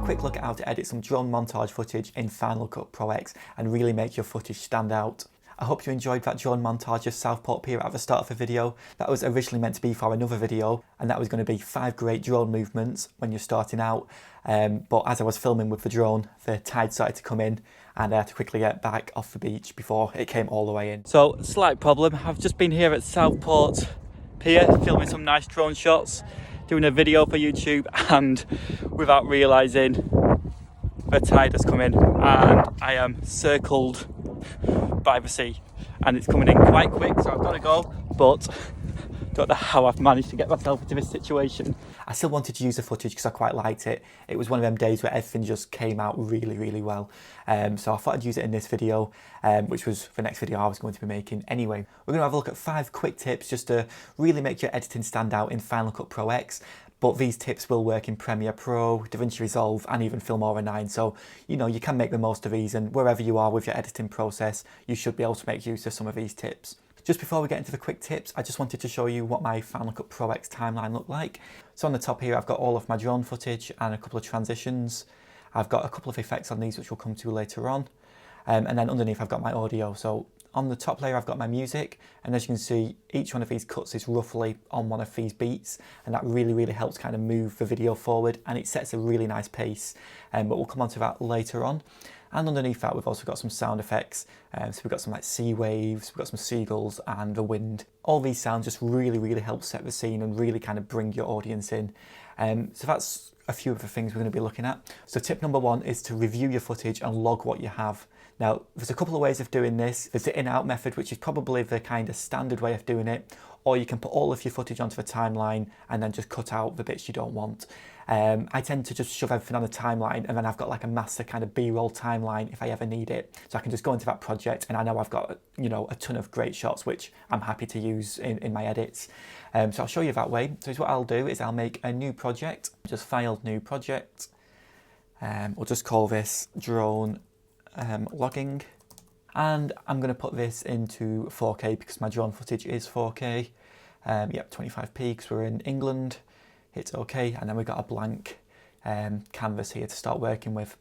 quick look at how to edit some drone montage footage in Final Cut Pro X and really make your footage stand out. I hope you enjoyed that drone montage of Southport Pier at the start of the video. That was originally meant to be for another video, and that was going to be 5 great drone movements when you're starting out. But as I was filming with the drone, the tide started to come in and I had to quickly get back off the beach before it came all the way in. So, slight problem. I've just been here at Southport Pier filming some nice drone shots, doing a video for YouTube, and without realising, the tide has come in and I am circled by the sea, and it's coming in quite quick, so I've got to go, but don't know how I've managed to get myself into this situation. I still wanted to use the footage because I quite liked it. It was one of them days where everything just came out really well, so I thought I'd use it in this video, which was the next video I was going to be making anyway. We're going to have a look at 5 quick tips just to really make your editing stand out in Final Cut Pro X. But these tips will work in Premiere Pro, DaVinci Resolve and even Filmora 9, so you know you can make the most of these, and wherever you are with your editing process you should be able to make use of some of these tips. Just before we get into the quick tips, I just wanted to show you what my Final Cut Pro X timeline looked like. So on the top here I've got all of my drone footage and a couple of transitions. I've got a couple of effects on these which we'll come to later on, and then underneath I've got my audio. So on the top layer I've got my music, and as you can see each one of these cuts is roughly on one of these beats, and that really helps kind of move the video forward, and it sets a really nice pace, but we'll come on to that later on. And underneath that we've also got some sound effects, so we've got some like sea waves, we've got some seagulls and the wind. All these sounds just really help set the scene and really kind of bring your audience in. So that's a few of the things we're going to be looking at. So tip number 1 is to review your footage and log what you have. Now, there's a couple of ways of doing this. There's the in-out method, which is probably the kind of standard way of doing it, or you can put all of your footage onto the timeline and then just cut out the bits you don't want. I tend to just shove everything on the timeline, and then I've got like a master kind of B-roll timeline if I ever need it. So I can just go into that project and I know I've got, you know, a ton of great shots which I'm happy to use in my edits. So I'll show you that way. So what I'll do is I'll make a new project, just file new project. We'll just call this drone logging, and I'm going to put this into 4K because my drone footage is 4K. Yep, 25p because we're in England. Hit OK, and then we've got a blank canvas here to start working with.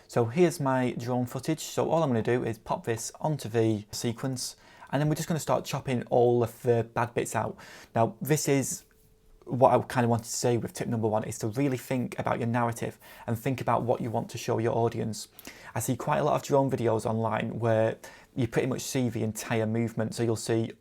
So here's my drone footage. So all I'm going to do is pop this onto the sequence, and then we're just going to start chopping all of the bad bits out. Now this is what I kind of wanted to say with tip number 1, is to really think about your narrative and think about what you want to show your audience. I see quite a lot of drone videos online where you pretty much see the entire movement, so you'll see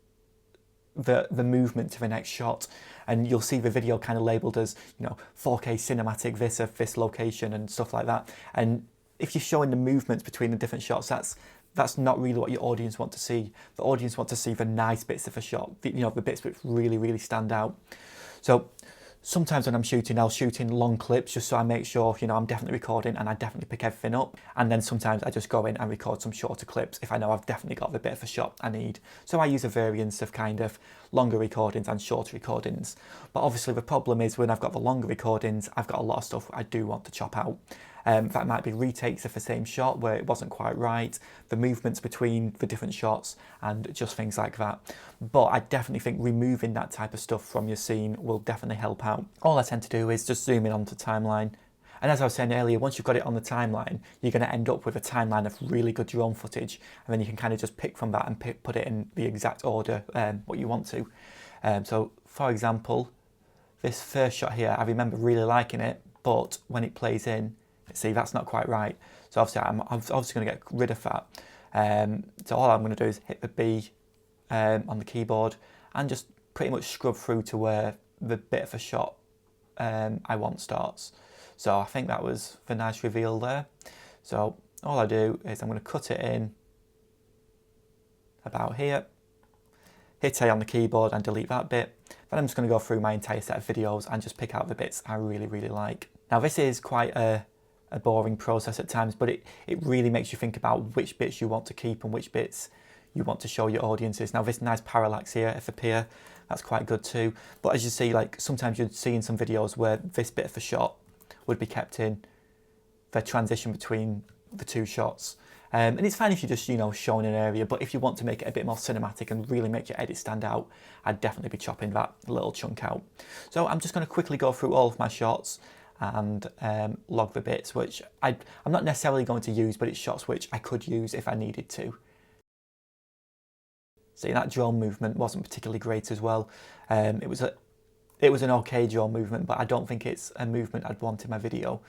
the movement to the next shot, and you'll see the video kind of labelled as, you know, 4K cinematic this of this location and stuff like that. And if you're showing the movements between the different shots, that's not really what your audience want to see. The audience want to see the nice bits of a shot, you know, the bits which really stand out. So sometimes when I'm shooting, I'll shoot in long clips just so I make sure, you know, I'm definitely recording and I definitely pick everything up. And then sometimes I just go in and record some shorter clips if I know I've definitely got the bit of a shot I need. So I use a variance of kind of longer recordings and shorter recordings. But obviously the problem is when I've got the longer recordings, I've got a lot of stuff I do want to chop out. That might be retakes of the same shot where it wasn't quite right, the movements between the different shots, and just things like that. But I definitely think removing that type of stuff from your scene will definitely help out. All I tend to do is just zoom in onto the timeline. And as I was saying earlier, once you've got it on the timeline, you're going to end up with a timeline of really good drone footage, and then you can kind of just pick from that and put it in the exact order what you want to. So for example, this first shot here, I remember really liking it, but when it plays in, see, that's not quite right. So obviously I'm obviously going to get rid of that. So all I'm going to do is hit the B on the keyboard and just pretty much scrub through to where the bit of a shot I want starts. So I think that was the nice reveal there. So all I do is I'm going to cut it in about here, hit A on the keyboard and delete that bit. Then I'm just going to go through my entire set of videos and just pick out the bits I really like. Now this is quite a boring process at times, but it really makes you think about which bits you want to keep and which bits you want to show your audiences. Now this nice parallax here at the pier, that's quite good too. But as you see, like sometimes you'd see in some videos where this bit of a shot would be kept in the transition between the two shots. And it's fine if you're just, you know, showing an area, but if you want to make it a bit more cinematic and really make your edit stand out, I'd definitely be chopping that little chunk out. So I'm just going to quickly go through all of my shots and log the bits which I'm not necessarily going to use, but it's shots which I could use if I needed to. See, that drone movement wasn't particularly great as well. It was an okay drone movement, but I don't think it's a movement I'd want in my video.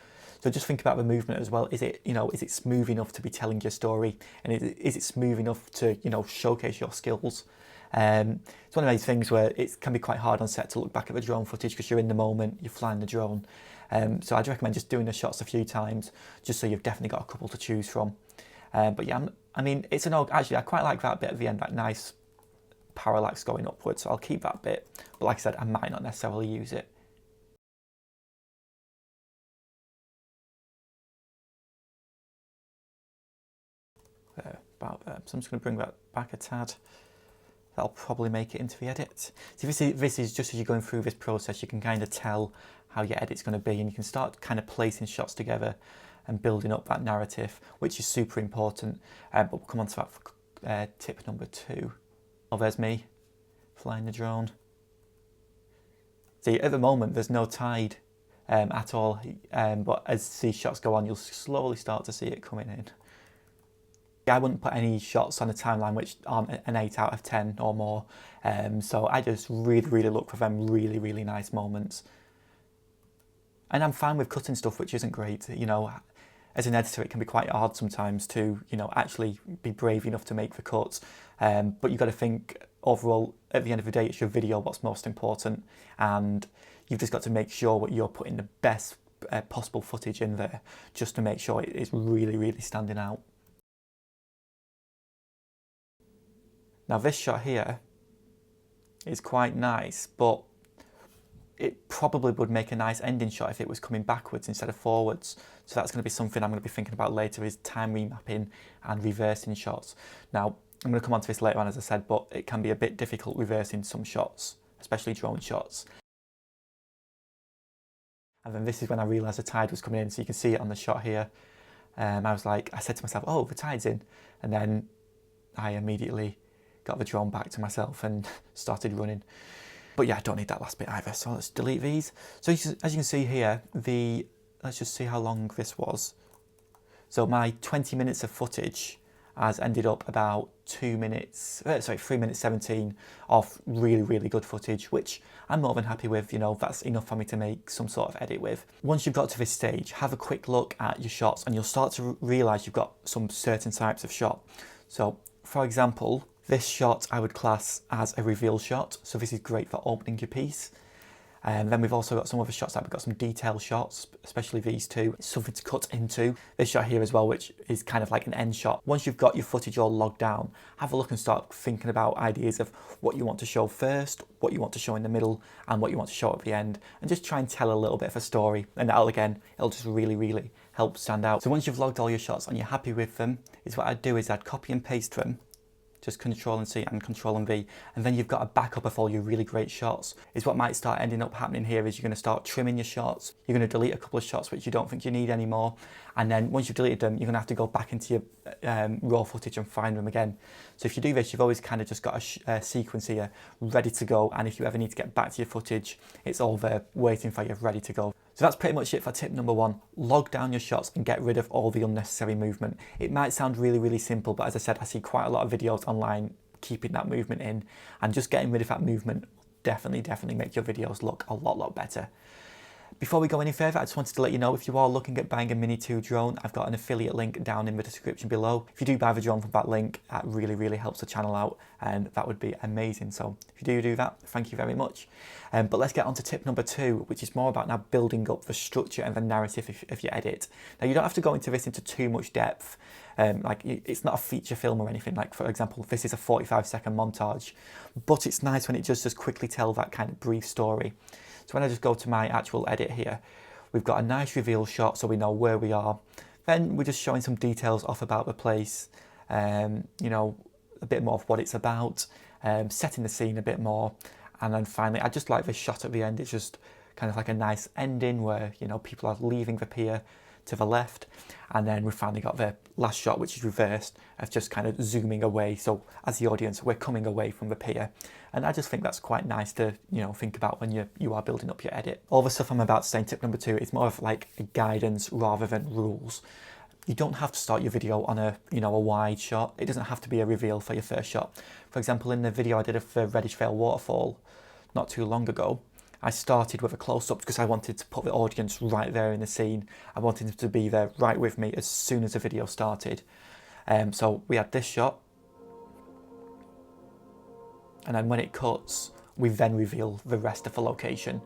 So just think about the movement as well. Is it, is it smooth enough to be telling your story? And is it smooth enough to, showcase your skills? It's one of those things where it can be quite hard on set to look back at the drone footage because you're in the moment, you're flying the drone. So I'd recommend just doing the shots a few times, just so you've definitely got a couple to choose from. But yeah, I mean, actually, I quite like that bit at the end, that nice parallax going upwards, so I'll keep that bit. But like I said, I might not necessarily use it. About there. So I'm just going to bring that back a tad. That'll probably make it into the edit. So this is just as you're going through this process, you can kind of tell how your edit's going to be, and you can start kind of placing shots together and building up that narrative, which is super important. But we'll come on to that for tip number 2. Oh, there's me flying the drone. See, at the moment there's no tide at all, but as these shots go on, you'll slowly start to see it coming in. I wouldn't put any shots on a timeline which aren't an 8 out of 10 or more, so I just really look for them really nice moments. And I'm fine with cutting stuff which isn't great. As an editor, it can be quite hard sometimes to actually be brave enough to make the cuts, but you've got to think overall, at the end of the day, it's your video what's most important, and you've just got to make sure that you're putting the best possible footage in there, just to make sure it is really standing out. Now this shot here is quite nice, but it probably would make a nice ending shot if it was coming backwards instead of forwards. So that's going to be something I'm going to be thinking about later, is time remapping and reversing shots. Now, I'm going to come on to this later on, as I said, but it can be a bit difficult reversing some shots, especially drone shots. And then this is when I realised the tide was coming in, so you can see it on the shot here. I said to myself, oh, the tide's in. And then I immediately got the drone back to myself and started running. But yeah, I don't need that last bit either, so let's delete these. So as you can see here, let's just see how long this was. So my 20 minutes of footage has ended up about 3 minutes 17 of really good footage, which I'm more than happy with. That's enough for me to make some sort of edit with. Once you've got to this stage, have a quick look at your shots and you'll start to realise you've got some certain types of shot. So for example, this shot I would class as a reveal shot, so this is great for opening your piece. And then we've also got some other shots, like we've got some detail shots, especially these two. It's something to cut into. This shot here as well, which is kind of like an end shot. Once you've got your footage all logged down, have a look and start thinking about ideas of what you want to show first, what you want to show in the middle, and what you want to show at the end. And just try and tell a little bit of a story. And it'll just really help stand out. So once you've logged all your shots and you're happy with them, what I'd do is I'd copy and paste them. Just Control+C and Control+V, and then you've got a backup of all your really great shots. What might start ending up happening here is you're going to start trimming your shots. You're going to delete a couple of shots which you don't think you need anymore, and then once you've deleted them, you're going to have to go back into your raw footage and find them again. So if you do this, you've always kind of just got a sequence here ready to go, and if you ever need to get back to your footage, it's all there waiting for you, ready to go. So that's pretty much it for tip number 1. Log down your shots and get rid of all the unnecessary movement. It might sound really simple, but as I said, I see quite a lot of videos online keeping that movement in, and just getting rid of that movement definitely make your videos look a lot better. Before we go any further, I just wanted to let you know, if you are looking at buying a Mini 2 drone, I've got an affiliate link down in the description below. If you do buy the drone from that link, that really helps the channel out, and that would be amazing. So if you do that, thank you very much. But let's get on to tip number 2, which is more about now building up the structure and the narrative of your edit. Now, you don't have to go into this into too much depth. It's not a feature film or anything. Like, for example, this is a 45-second montage, but it's nice when it just quickly tell that kind of brief story. So when I just go to my actual edit here, we've got a nice reveal shot so we know where we are. Then we're just showing some details off about the place, a bit more of what it's about, setting the scene a bit more. And then finally, I just like this shot at the end. It's just kind of like a nice ending where, people are leaving the pier. to the left. And then we finally got the last shot, which is reversed, of just kind of zooming away. So as the audience, we're coming away from the pier. And I just think that's quite nice to, you know, think about when you are building up your edit. All the stuff I'm about to say in tip number 2 is more of like a guidance rather than rules. You don't have to start your video on a, you know, a wide shot. It doesn't have to be a reveal for your first shot. For example, in the video I did of the Reddish Vale waterfall not too long ago, I started with a close-up because I wanted to put the audience right there in the scene. I wanted them to be there right with me as soon as the video started. So we had this shot, and then when it cuts, we then reveal the rest of the location.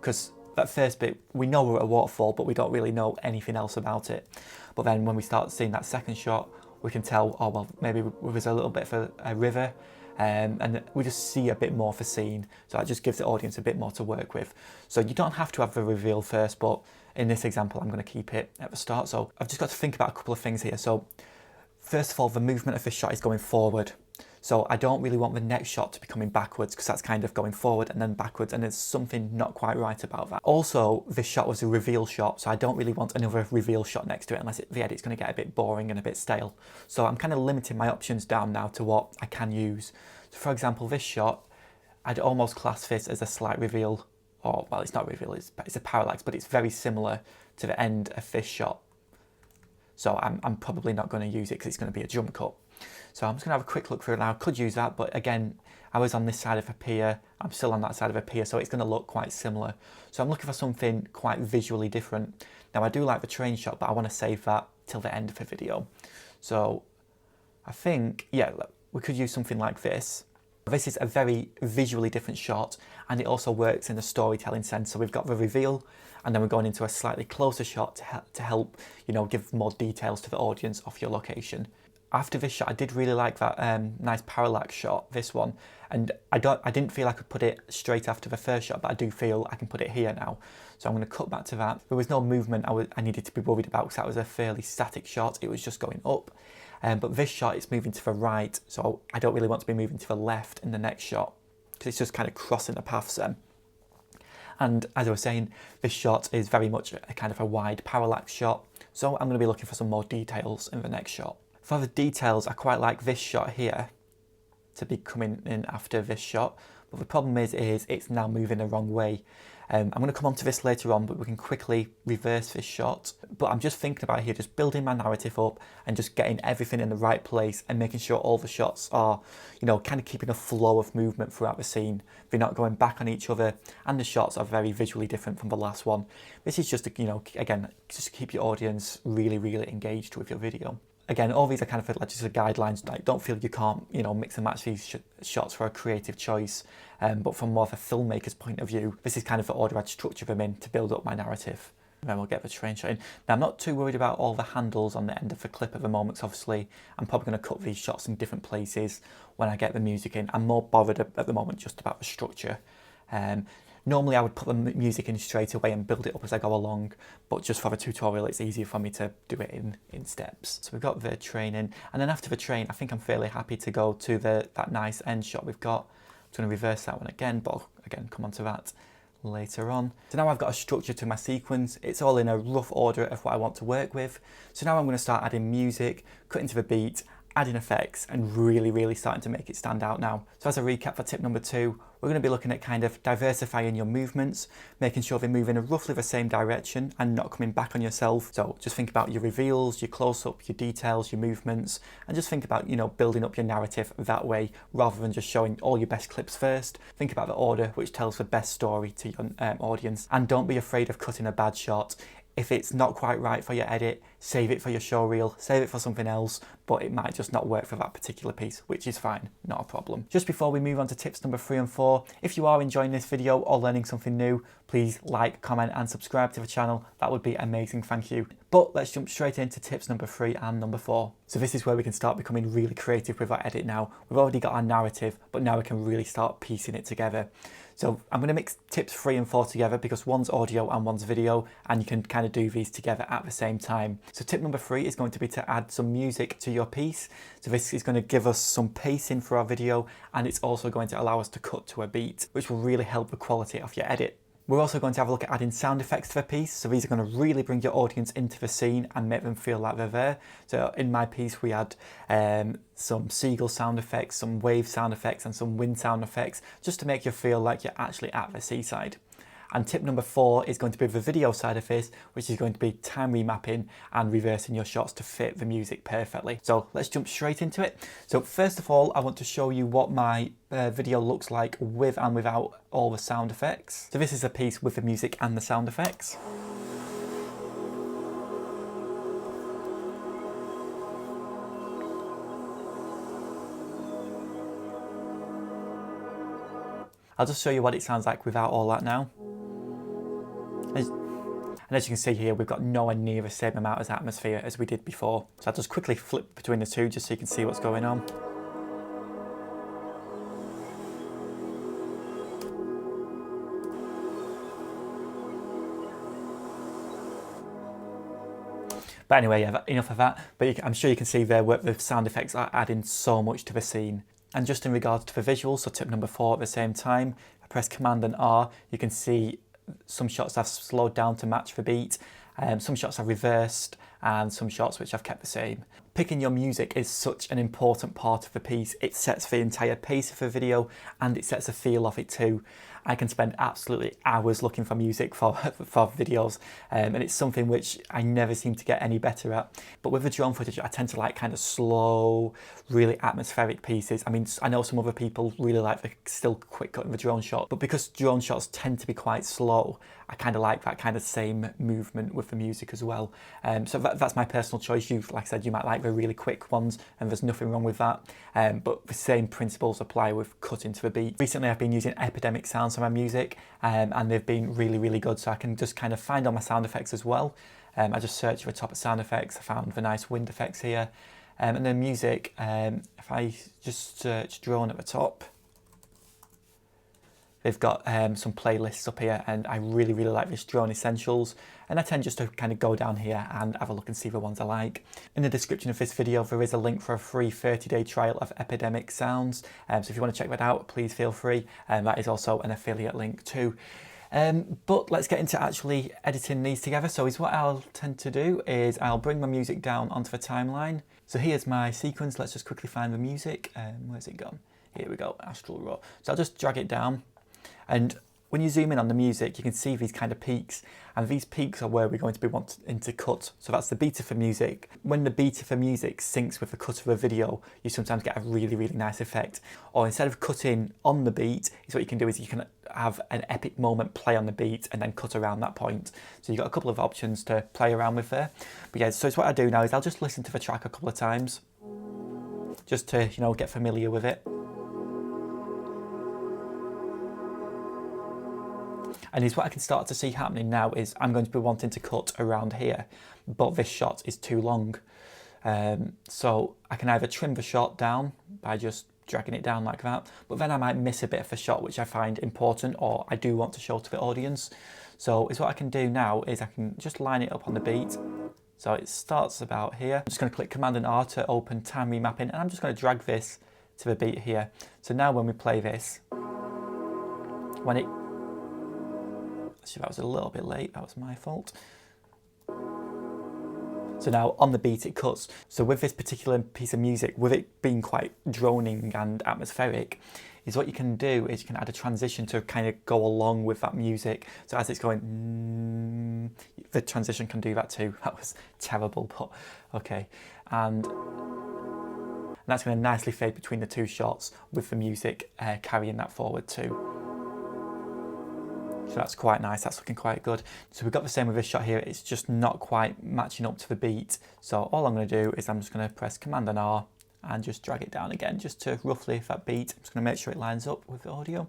Because that first bit, we know we're at a waterfall, but we don't really know anything else about it. But then when we start seeing that second shot, we can tell, oh well, maybe there's a little bit of a river, and we just see a bit more of the scene. So that just gives the audience a bit more to work with. So you don't have to have the reveal first, but in this example, I'm going to keep it at the start. So I've just got to think about a couple of things here. So first of all, the movement of this shot is going forward. So I don't really want the next shot to be coming backwards, because that's kind of going forward and then backwards, and there's something not quite right about that. Also, this shot was a reveal shot, so I don't really want another reveal shot next to it unless the edit's going to get a bit boring and a bit stale. So I'm kind of limiting my options down now to what I can use. So for example, this shot, I'd almost class this as a slight reveal, or well, it's not reveal, it's a parallax, but it's very similar to the end of this shot. So I'm probably not going to use it because it's going to be a jump cut. So I'm just going to have a quick look through it now. I could use that, but again, I was on this side of a pier. I'm still on that side of a pier, so it's going to look quite similar. So I'm looking for something quite visually different. Now I do like the train shot, but I want to save that till the end of the video. So I think, yeah, we could use something like this. This is a very visually different shot, and it also works in the storytelling sense. So we've got the reveal, and then we're going into a slightly closer shot to help, you know, give more details to the audience of your location. After this shot, I did really like that nice parallax shot, this one, and I didn't feel I could put it straight after the first shot, but I do feel I can put it here now. So I'm going to cut back to that. There was no movement I needed to be worried about, because that was a fairly static shot. It was just going up. But this shot is moving to the right, so I don't really want to be moving to the left in the next shot, because it's just kind of crossing the paths then. And as I was saying, this shot is very much a kind of a wide parallax shot, so I'm going to be looking for some more details in the next shot. For the details, I quite like this shot here to be coming in after this shot, but the problem is it's now moving the wrong way. I'm going to come on to this later on, but we can quickly reverse this shot. But I'm just thinking about here, just building my narrative up and just getting everything in the right place and making sure all the shots are, you know, kind of keeping a flow of movement throughout the scene. They're not going back on each other, and the shots are very visually different from the last one. This is just to, you know, again, just to keep your audience really, really engaged with your video. Again, all these are kind of like just guidelines. Like, don't feel you can't, you know, mix and match these shots for a creative choice. But from more of a filmmaker's point of view, this is kind of the order I'd structure them in to build up my narrative. And then we'll get the train shot in. Now, I'm not too worried about all the handles on the end of the clip at the moment, 'cause obviously I'm probably going to cut these shots in different places when I get the music in. I'm more bothered at the moment just about the structure. Normally I would put the music in straight away and build it up as I go along, but just for the tutorial it's easier for me to do it in steps. So we've got the train in, and then after the train I think I'm fairly happy to go to that nice end shot we've got. I'm going to reverse that one again, but I'll again come on to that later on. So now I've got a structure to my sequence. It's all in a rough order of what I want to work with. So now I'm going to start adding music, cutting to the beat, adding effects, and really starting to make it stand out now. So as a recap for tip number 2, we're going to be looking at kind of diversifying your movements, making sure they move in roughly the same direction and not coming back on yourself. So just think about your reveals, your close-up, your details, your movements, and just think about, you know, building up your narrative that way rather than just showing all your best clips first. Think about the order which tells the best story to your audience, and don't be afraid of cutting a bad shot. If it's not quite right for your edit, save it for your show reel, save it for something else, but it might just not work for that particular piece, which is fine, not a problem. Just before we move on to tips number 3 and 4, if you are enjoying this video or learning something new, please like, comment and subscribe to the channel. That would be amazing, thank you. But let's jump straight into tips number 3 and number 4. So this is where we can start becoming really creative with our edit now. We've already got our narrative, but now we can really start piecing it together. So I'm going to mix tips 3 and 4 together because one's audio and one's video, and you can kind of do these together at the same time. So tip number 3 is going to be to add some music to your piece. So this is going to give us some pacing for our video, and it's also going to allow us to cut to a beat, which will really help the quality of your edit. We're also going to have a look at adding sound effects to the piece. So these are going to really bring your audience into the scene and make them feel like they're there. So in my piece, we had some seagull sound effects, some wave sound effects, and some wind sound effects, just to make you feel like you're actually at the seaside. And tip number 4 is going to be the video side of this, which is going to be time remapping and reversing your shots to fit the music perfectly. So let's jump straight into it. So first of all, I want to show you what my video looks like with and without all the sound effects. So this is a piece with the music and the sound effects. I'll just show you what it sounds like without all that now. And as you can see here, we've got nowhere near the same amount of atmosphere as we did before. So I'll just quickly flip between the two just so you can see what's going on. But anyway, yeah, enough of that. But I'm sure you can see there where the sound effects are adding so much to the scene. And just in regards to the visuals, so tip number 4 at the same time, I press Command and R, you can see some shots I've slowed down to match the beat, some shots I've reversed, and some shots which I've kept the same. Picking your music is such an important part of the piece. It sets the entire pace of the video and it sets a feel of it too. I can spend absolutely hours looking for music for videos, and it's something which I never seem to get any better at. But with the drone footage, I tend to like kind of slow, really atmospheric pieces. I mean, I know some other people really like the still quick cut in the drone shot, but because drone shots tend to be quite slow, I kind of like that kind of same movement with the music as well. So that's my personal choice. Like I said, you might like the really quick ones, and there's nothing wrong with that. But the same principles apply with cutting to the beat. Recently, I've been using Epidemic sounds for my music, and they've been really, really good. So I can just kind of find all my sound effects as well. I just searched for the top of sound effects. I found the nice wind effects here. And then music, if I just search drone at the top, they've got some playlists up here, and I really, really like this Drone Essentials. And I tend just to kind of go down here and have a look and see the ones I like. In the description of this video, there is a link for a free 30-day trial of Epidemic sounds. So if you want to check that out, please feel free. That is also an affiliate link too. But let's get into actually editing these together. So what I'll tend to do is I'll bring my music down onto the timeline. So here's my sequence. Let's just quickly find the music. Where's it gone? Here we go, Astral Raw. So I'll just drag it down. And when you zoom in on the music, you can see these kind of peaks, and these peaks are where we're going to be wanting to cut. So that's the beat of the music. When the beat of the music syncs with the cut of a video, you sometimes get a really, really nice effect. Or instead of cutting on the beat, what you can do is you can have an epic moment play on the beat and then cut around that point. So you've got a couple of options to play around with there. But yeah, so what I do now is I'll just listen to the track a couple of times, just to, you know, get familiar with it. And what I can start to see happening now is I'm going to be wanting to cut around here, but this shot is too long. So I can either trim the shot down by just dragging it down like that, but then I might miss a bit of the shot which I find important or I do want to show to the audience. So what I can do now is I can just line it up on the beat. So it starts about here. I'm just going to click Command and R to open time remapping, and I'm just going to drag this to the beat here. So now when we play this, when it actually, that was a little bit late, that was my fault. So now on the beat it cuts. So with this particular piece of music, with it being quite droning and atmospheric, is what you can do is you can add a transition to kind of go along with that music. So as it's going, the transition can do that too. That was terrible, but okay. And that's going to nicely fade between the two shots with the music carrying that forward too. So that's quite nice, that's looking quite good. So we've got the same with this shot here, it's just not quite matching up to the beat. So all I'm going to do is I'm just going to press Command and R and just drag it down again, just to roughly that beat. I'm just going to make sure it lines up with the audio.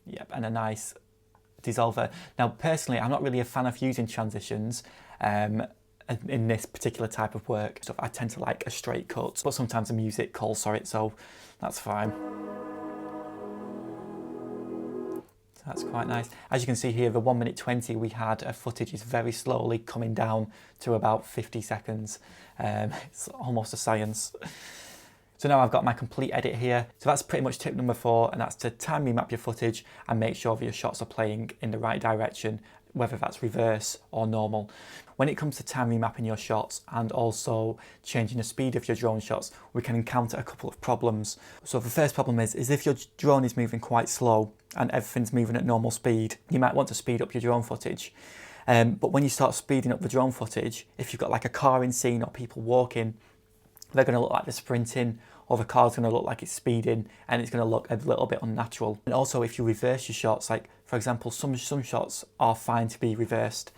Yep, and a nice dissolver. Now personally, I'm not really a fan of using transitions in this particular type of work. So I tend to like a straight cut, but sometimes the music calls for it, so that's fine. So that's quite nice. As you can see here, the 1 minute 20 we had of footage is very slowly coming down to about 50 seconds. It's almost a science. So now I've got my complete edit here. So that's pretty much tip number 4, and that's to time remap your footage and make sure that your shots are playing in the right direction, whether that's reverse or normal. When it comes to time remapping your shots and also changing the speed of your drone shots, we can encounter a couple of problems. So the first problem is if your drone is moving quite slow and everything's moving at normal speed, you might want to speed up your drone footage. But when you start speeding up the drone footage, if you've got like a car in scene or people walking, they're going to look like they're sprinting, or the car's going to look like it's speeding, and it's going to look a little bit unnatural. And also if you reverse your shots, like for example, some shots are fine to be reversed.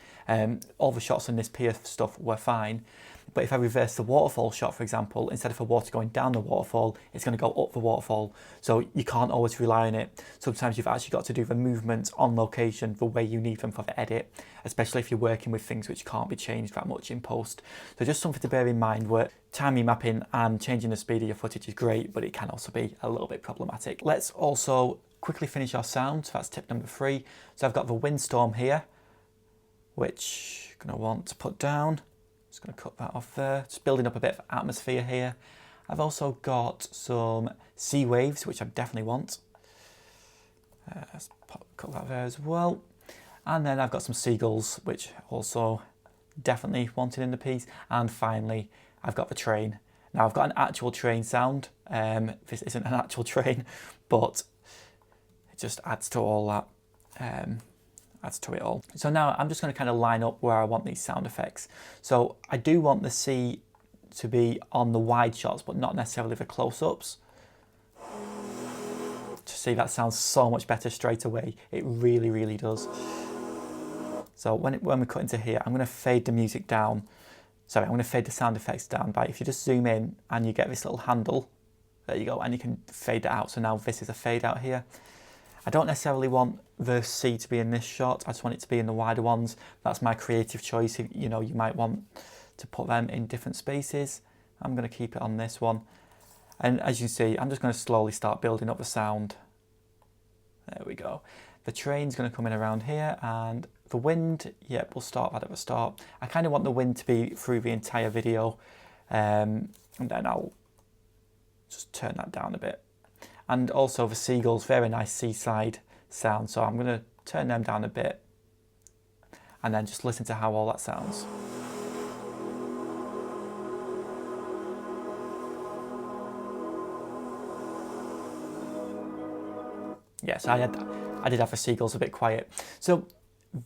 All the shots in this pier stuff were fine. But if I reverse the waterfall shot, for example, instead of the water going down the waterfall, it's going to go up the waterfall. So you can't always rely on it. Sometimes you've actually got to do the movements on location the way you need them for the edit, especially if you're working with things which can't be changed that much in post. So just something to bear in mind, where time remapping and changing the speed of your footage is great, but it can also be a little bit problematic. Let's also quickly finish our sound. So that's tip number 3. So I've got the windstorm here, which I'm going to want to put down. Just going to cut that off there. Just building up a bit of atmosphere here. I've also got some sea waves, which I definitely want. Let's cut that there as well. And then I've got some seagulls, which also definitely wanted in the piece. And finally, I've got the train. Now I've got an actual train sound. This isn't an actual train, but it just adds to all that. Adds to it all. So now I'm just going to kind of line up where I want these sound effects. So I do want the sea to be on the wide shots, but not necessarily the close-ups. To see, that sounds so much better straight away. It really, really does. So when we cut into here, I'm going to fade the music down. Sorry, I'm going to fade the sound effects down by, if you just zoom in and you get this little handle, there you go, and you can fade it out. So now this is a fade out here. I don't necessarily want the sea to be in this shot. I just want it to be in the wider ones. That's my creative choice. You know, you might want to put them in different spaces. I'm going to keep it on this one. And as you see, I'm just going to slowly start building up the sound. There we go. The train's going to come in around here, and the wind, yep, we'll start that at the start. I kind of want the wind to be through the entire video. And then I'll just turn that down a bit. And also the seagulls, very nice seaside sound. So I'm going to turn them down a bit and then just listen to how all that sounds. Yes, I did have the seagulls a bit quiet. So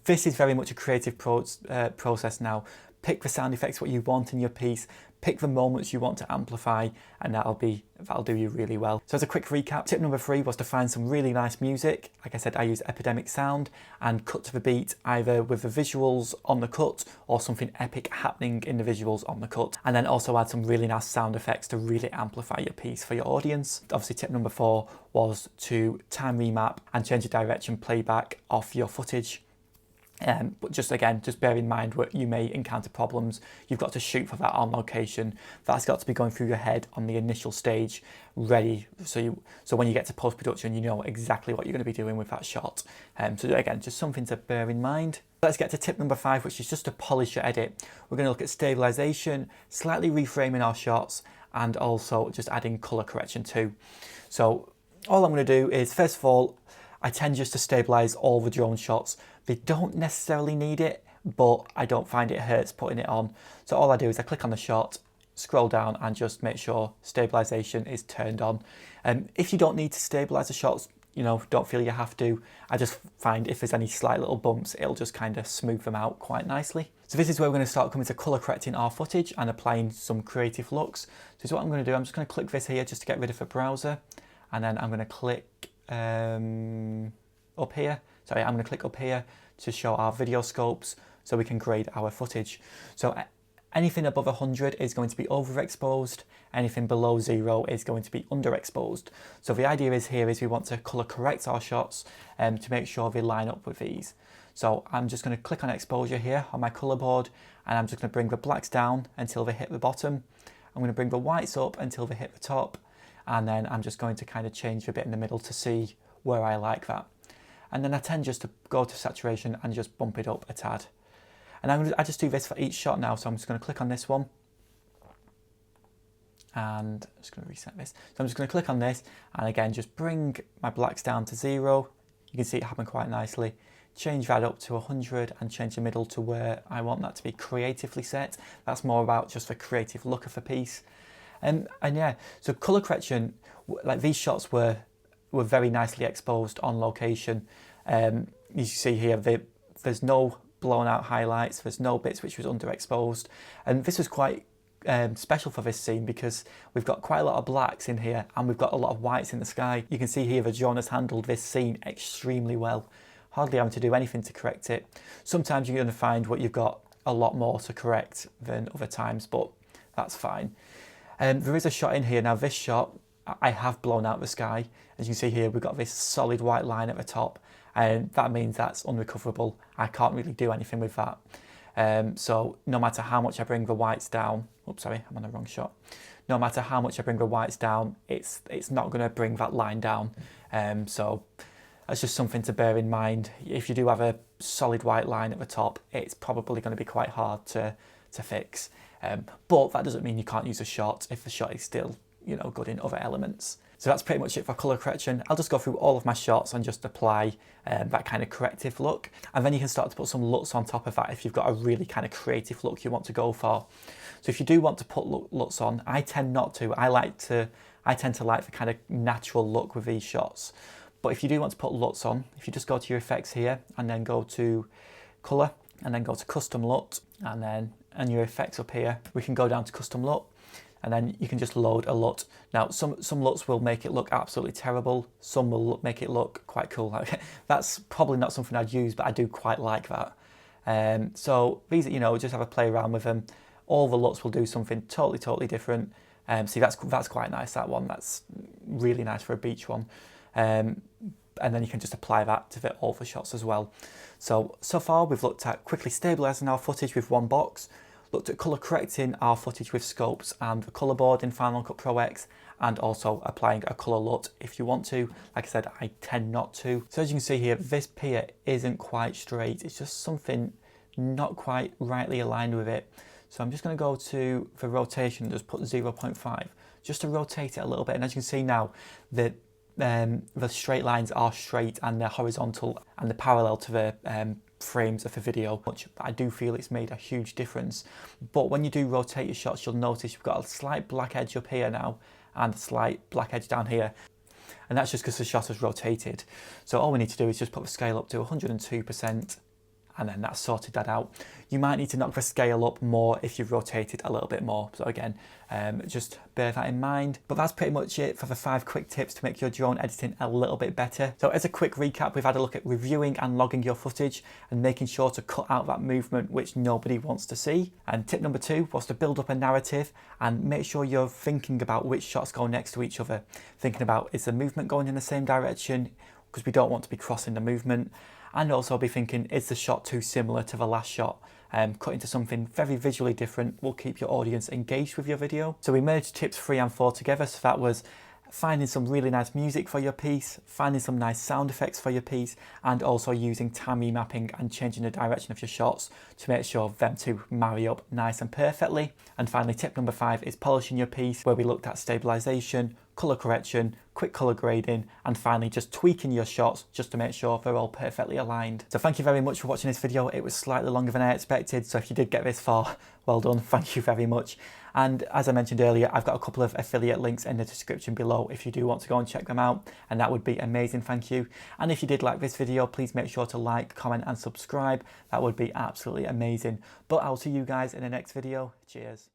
this is very much a creative process now. Pick the sound effects what you want in your piece, pick the moments you want to amplify, and that'll do you really well. So as a quick recap, tip number 3 was to find some really nice music. Like I said, I use Epidemic sound and cut to the beat either with the visuals on the cut or something epic happening in the visuals on the cut. And then also add some really nice sound effects to really amplify your piece for your audience. Obviously tip number 4 was to time remap and change the direction playback of your footage. But just again, just bear in mind where you may encounter problems. You've got to shoot for that on location. That's got to be going through your head on the initial stage, ready. So when you get to post-production, you know exactly what you're going to be doing with that shot. So again, just something to bear in mind. Let's get to tip number 5, which is just to polish your edit. We're going to look at stabilisation, slightly reframing our shots, and also just adding colour correction too. So all I'm going to do is, first of all, I tend just to stabilise all the drone shots. They don't necessarily need it, but I don't find it hurts putting it on. So all I do is I click on the shot, scroll down, and just make sure stabilisation is turned on. If you don't need to stabilise the shots, you know, don't feel you have to. I just find if there's any slight little bumps, it'll just kind of smooth them out quite nicely. So this is where we're going to start coming to colour correcting our footage and applying some Creative LUTS. So what I'm going to do, I'm just going to click this here just to get rid of the browser, and then I'm going to click up here. Sorry, I'm going to click up here to show our video scopes so we can grade our footage. So anything above 100 is going to be overexposed, anything below 0 is going to be underexposed. So the idea is here is we want to colour correct our shots to make sure they line up with these. So I'm just going to click on exposure here on my colour board, and I'm just going to bring the blacks down until they hit the bottom. I'm going to bring the whites up until they hit the top, and then I'm just going to kind of change the bit in the middle to see where I like that. And then I tend just to go to saturation and just bump it up a tad. And I just do this for each shot now, so I'm just going to click on this one. and I'm just going to reset this. So I'm just going to click on this and again just bring my blacks down to 0. You can see it happen quite nicely. Change that up to 100 and change the middle to where I want that to be creatively set. That's more about just the creative look of the piece. And yeah, so colour correction, like these shots were very nicely exposed on location. You see here, there's no blown out highlights, there's no bits which was underexposed, and this was quite special for this scene because we've got quite a lot of blacks in here and we've got a lot of whites in the sky. You can see here that John has handled this scene extremely well, hardly having to do anything to correct it. Sometimes you're going to find what you've got a lot more to correct than other times, but that's fine. There is a shot in here. Now this shot, I have blown out the sky. As you can see here, we've got this solid white line at the top, and that means that's unrecoverable. I can't really do anything with that. So no matter how much I bring the whites down, oops, sorry, I'm on the wrong shot. No matter how much I bring the whites down, it's not going to bring that line down. So that's just something to bear in mind. If you do have a solid white line at the top, it's probably going to be quite hard to fix. But that doesn't mean you can't use a shot if the shot is still, you know, good in other elements. So that's pretty much it for colour correction. I'll just go through all of my shots and just apply that kind of corrective look. And then you can start to put some LUTs on top of that if you've got a really kind of creative look you want to go for. So if you do want to put LUTs on, I tend not to. I tend to like the kind of natural look with these shots. But if you do want to put LUTs on, if you just go to your effects here and then go to colour and then go to custom LUT and your effects up here, we can go down to custom LUT. And then you can just load a LUT. Now, some LUTs will make it look absolutely terrible. Some will make it look quite cool. That's probably not something I'd use, but I do quite like that. So these, you know, just have a play around with them. All the LUTs will do something totally different. See, that's quite nice, that one. That's really nice for a beach one. And then you can just apply that to all the shots as well. So far we've looked at quickly stabilising our footage with one box, looked at colour correcting our footage with scopes and the colour board in Final Cut Pro X, and also applying a colour LUT if you want to. Like I said, I tend not to. So as you can see here, this pier isn't quite straight. It's just something not quite rightly aligned with it. So I'm just going to go to the rotation and just put 0.5 just to rotate it a little bit. And as you can see now, the straight lines are straight and they're horizontal and they're parallel to the frames of the video. I do feel it's made a huge difference. But when you do rotate your shots, you'll notice you've got a slight black edge up here now and a slight black edge down here. And that's just because the shot has rotated. So all we need to do is just put the scale up to 102%. And then that's sorted that out. You might need to knock the scale up more if you've rotated a little bit more. So again, just bear that in mind. But that's pretty much it for the 5 quick tips to make your drone editing a little bit better. So as a quick recap, we've had a look at reviewing and logging your footage and making sure to cut out that movement which nobody wants to see. And tip number 2 was to build up a narrative and make sure you're thinking about which shots go next to each other. Thinking about, is the movement going in the same direction? Because we don't want to be crossing the movement. And also be thinking, is the shot too similar to the last shot? Cut into something very visually different will keep your audience engaged with your video. So we merged tips 3 and 4 together. So that was finding some really nice music for your piece, finding some nice sound effects for your piece, and also using time remapping and changing the direction of your shots to make sure them two marry up nice and perfectly. And finally, tip number 5 is polishing your piece, where we looked at stabilisation, colour correction, quick colour grading, and finally just tweaking your shots just to make sure they're all perfectly aligned. So thank you very much for watching this video. It was slightly longer than I expected, so if you did get this far, well done, thank you very much. And as I mentioned earlier, I've got a couple of affiliate links in the description below if you do want to go and check them out, and that would be amazing, thank you. And if you did like this video, please make sure to like, comment and subscribe. That would be absolutely amazing. But I'll see you guys in the next video. Cheers.